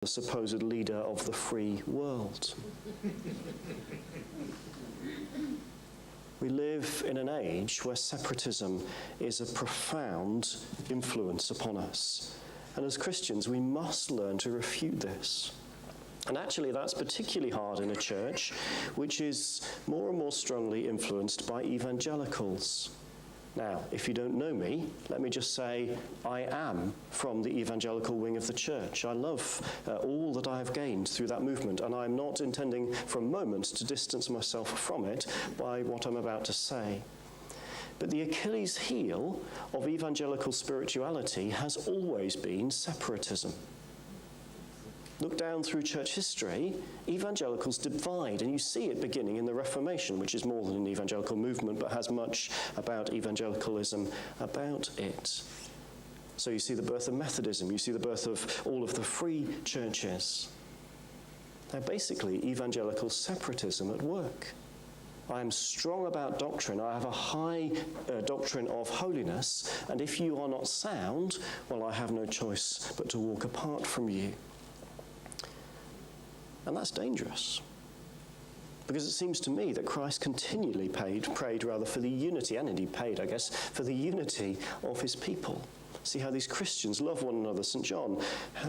the supposed leader of the free world. We live in an age where separatism is a profound influence upon us. And as Christians, we must learn to refute this. And actually, that's particularly hard in a church which is more and more strongly influenced by evangelicals. Now, if you don't know me, let me just say I am from the evangelical wing of the church. I love all that I have gained through that movement, and I'm not intending for a moment to distance myself from it by what I'm about to say. But the Achilles heel of evangelical spirituality has always been separatism. Look down through church history, evangelicals divide, and you see it beginning in the Reformation, which is more than an evangelical movement, but has much about evangelicalism about it. So you see the birth of Methodism, you see the birth of all of the free churches. They're basically evangelical separatism at work. I am strong about doctrine, I have a high doctrine of holiness, and if you are not sound, well, I have no choice but to walk apart from you. And that's dangerous, because it seems to me that Christ continually prayed for the unity, and indeed paid, I guess, for the unity of his people. See how these Christians love one another. St. John,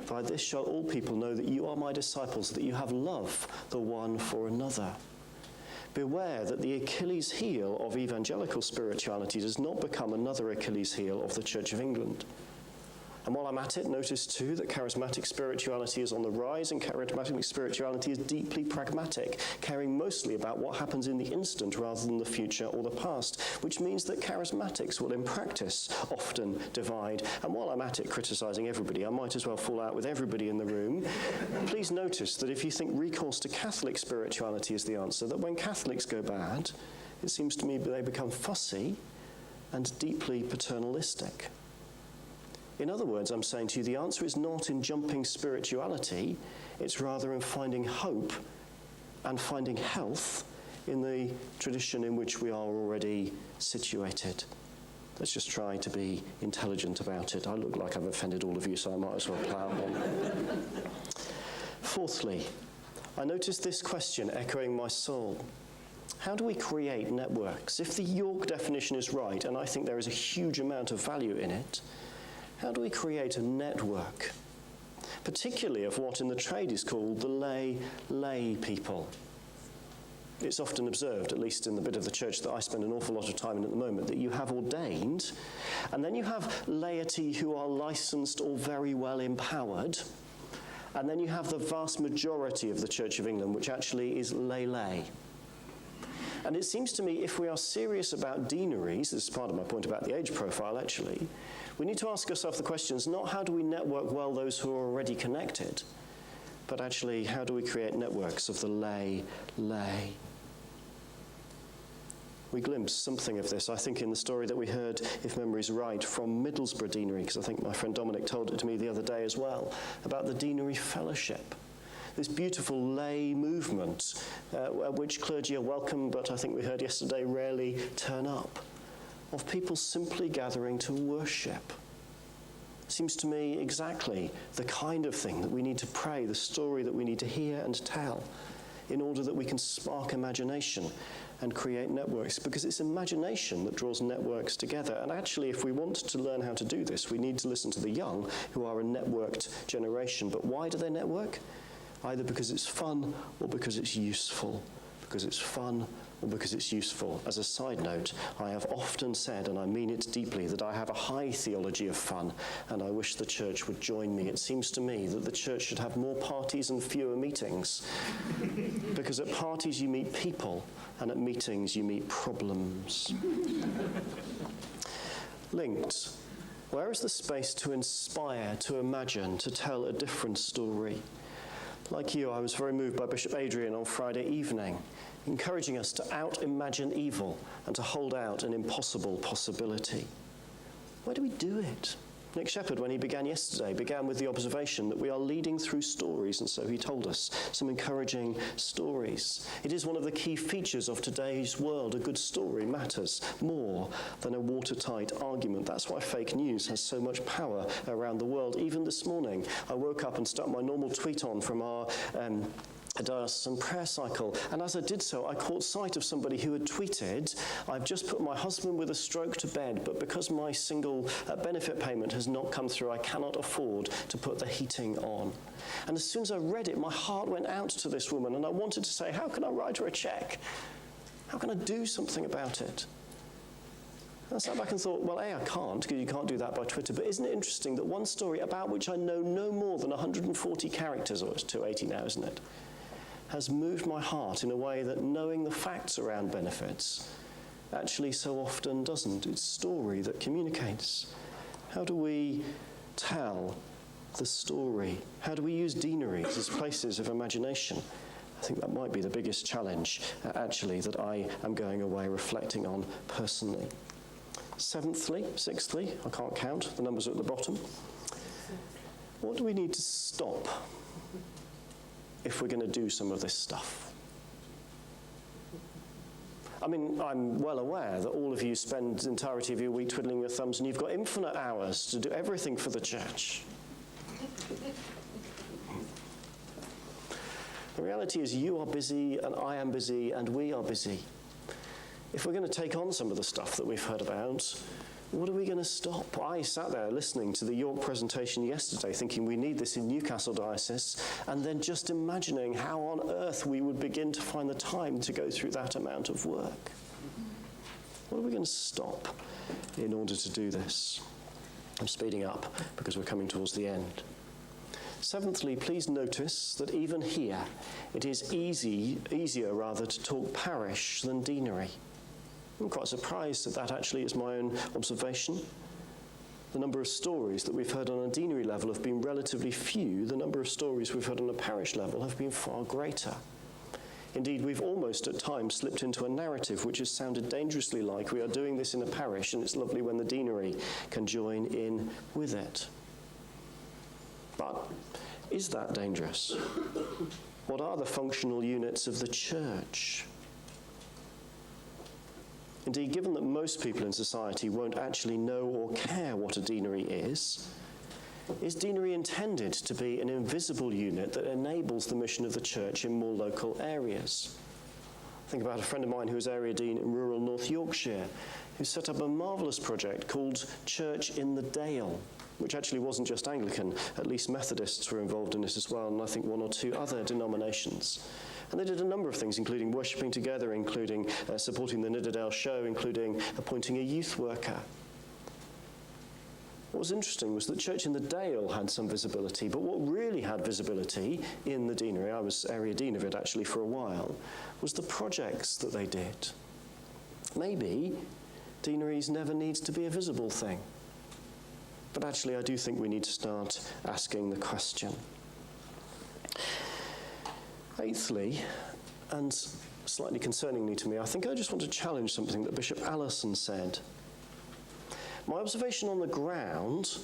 by this shall all people know that you are my disciples, that you have love the one for another. Beware that the Achilles heel of evangelical spirituality does not become another Achilles heel of the Church of England. And while I'm at it, notice too that charismatic spirituality is on the rise, and charismatic spirituality is deeply pragmatic, caring mostly about what happens in the instant rather than the future or the past, which means that charismatics will in practice often divide. And while I'm at it criticising everybody, I might as well fall out with everybody in the room. Please notice that if you think recourse to Catholic spirituality is the answer, that when Catholics go bad, it seems to me they become fussy and deeply paternalistic. In other words, I'm saying to you, the answer is not in jumping spirituality, it's rather in finding hope and finding health in the tradition in which we are already situated. Let's just try to be intelligent about it. I look like I've offended all of you, so I might as well plough on. Fourthly, I notice this question echoing my soul. How do we create networks? If the York definition is right, and I think there is a huge amount of value in it, how do we create a network, particularly of what in the trade is called the lay people? It's often observed, at least in the bit of the church that I spend an awful lot of time in at the moment, that you have ordained, and then you have laity who are licensed or very well empowered, and then you have the vast majority of the Church of England, which actually is lay. And it seems to me if we are serious about deaneries, this is part of my point about the age profile actually, we need to ask ourselves the questions, not how do we network well those who are already connected, but actually how do we create networks of the lay. We glimpse something of this, I think, in the story that we heard, if memory's right, from Middlesbrough Deanery, because I think my friend Dominic told it to me the other day as well, about the Deanery Fellowship. This beautiful lay movement, at which clergy are welcome, but I think we heard yesterday, rarely turn up, of people simply gathering to worship. Seems to me exactly the kind of thing that we need to pray, the story that we need to hear and tell, in order that we can spark imagination and create networks, because it's imagination that draws networks together. And actually, if we want to learn how to do this, we need to listen to the young, who are a networked generation. But why do they network? Either because it's fun or because it's useful. Because it's fun or because it's useful. As a side note, I have often said, and I mean it deeply, that I have a high theology of fun, and I wish the church would join me. It seems to me that the church should have more parties and fewer meetings. Because at parties you meet people, and at meetings you meet problems. Linked. Where is the space to inspire, to imagine, to tell a different story? Like you, I was very moved by Bishop Adrian on Friday evening, encouraging us to out-imagine evil and to hold out an impossible possibility. Where do we do it? Nick Shepherd, when he began yesterday, began with the observation that we are leading through stories, and so he told us some encouraging stories. It is one of the key features of today's world. A good story matters more than a watertight argument. That's why fake news has so much power around the world. Even this morning, I woke up and stuck my normal tweet on from our a diocesan prayer cycle, and as I did so, I caught sight of somebody who had tweeted, "I've just put my husband with a stroke to bed, but because my single benefit payment has not come through, I cannot afford to put the heating on." And as soon as I read it, my heart went out to this woman, and I wanted to say, how can I write her a check? How can I do something about it? And I sat back and thought, well, A, I can't, because you can't do that by Twitter, but isn't it interesting that one story about which I know no more than 140 characters, or it's 280 now, isn't it, has moved my heart in a way that knowing the facts around benefits actually so often doesn't. It's story that communicates. How do we tell the story? How do we use deaneries as places of imagination? I think that might be the biggest challenge, actually, that I am going away reflecting on personally. Sixthly, I can't count, the numbers are at the bottom. What do we need to stop if we're going to do some of this stuff? I mean, I'm well aware that all of you spend the entirety of your week twiddling your thumbs and you've got infinite hours to do everything for the church. The reality is you are busy and I am busy and we are busy. If we're going to take on some of the stuff that we've heard about, what are we going to stop? I sat there listening to the York presentation yesterday thinking we need this in Newcastle Diocese, and then just imagining how on earth we would begin to find the time to go through that amount of work. What are we going to stop in order to do this? I'm speeding up because we're coming towards the end. Seventhly, please notice that even here it is easier to talk parish than deanery. I'm quite surprised that actually is my own observation. The number of stories that we've heard on a deanery level have been relatively few. The number of stories we've heard on a parish level have been far greater. Indeed, we've almost at times slipped into a narrative which has sounded dangerously like we are doing this in a parish and it's lovely when the deanery can join in with it. But is that dangerous? What are the functional units of the church? Indeed, given that most people in society won't actually know or care what a deanery is deanery intended to be an invisible unit that enables the mission of the church in more local areas? Think about a friend of mine who was area dean in rural North Yorkshire, who set up a marvellous project called Church in the Dale, which actually wasn't just Anglican. At least Methodists were involved in it as well, and I think one or two other denominations. And they did a number of things, including worshipping together, including supporting the Nidderdale show, including appointing a youth worker. What was interesting was that Church in the Dale had some visibility, but what really had visibility in the deanery, I was area dean of it actually for a while, was the projects that they did. Maybe deaneries never need to be a visible thing. But actually, I do think we need to start asking the question. Eighthly, and slightly concerningly to me, I think I just want to challenge something that Bishop Allison said. My observation on the ground,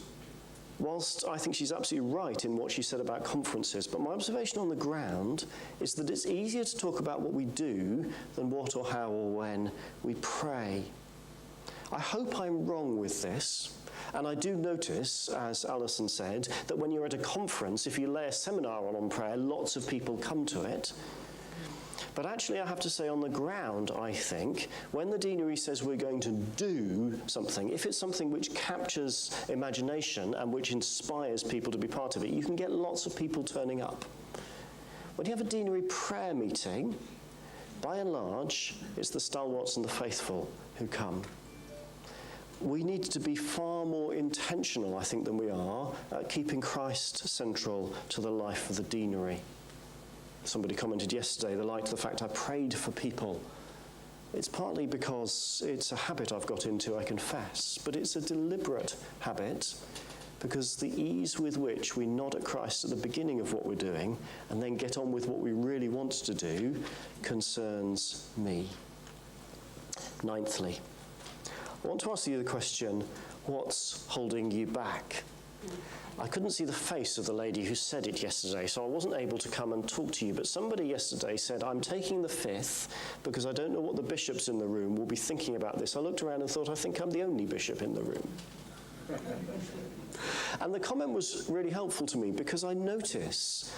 whilst I think she's absolutely right in what she said about conferences, but my observation on the ground is that it's easier to talk about what we do than what or how or when we pray. I hope I'm wrong with this. And I do notice, as Alison said, that when you're at a conference, if you lay a seminar on prayer, lots of people come to it. But actually, I have to say on the ground, I think, when the deanery says we're going to do something, if it's something which captures imagination and which inspires people to be part of it, you can get lots of people turning up. When you have a deanery prayer meeting, by and large, it's the stalwarts and the faithful who come. We need to be far more intentional, I think, than we are at keeping Christ central to the life of the deanery. Somebody commented yesterday, they liked the fact I prayed for people. It's partly because it's a habit I've got into, I confess, but it's a deliberate habit because the ease with which we nod at Christ at the beginning of what we're doing and then get on with what we really want to do concerns me. Ninthly, I want to ask you the question, What's holding you back? I couldn't see the face of the lady who said it yesterday, so I wasn't able to come and talk to you, but somebody yesterday said, I'm taking the 5th because I don't know what the bishops in the room will be thinking about this. I looked around and thought, I think I'm the only bishop in the room. And the comment was really helpful to me because I notice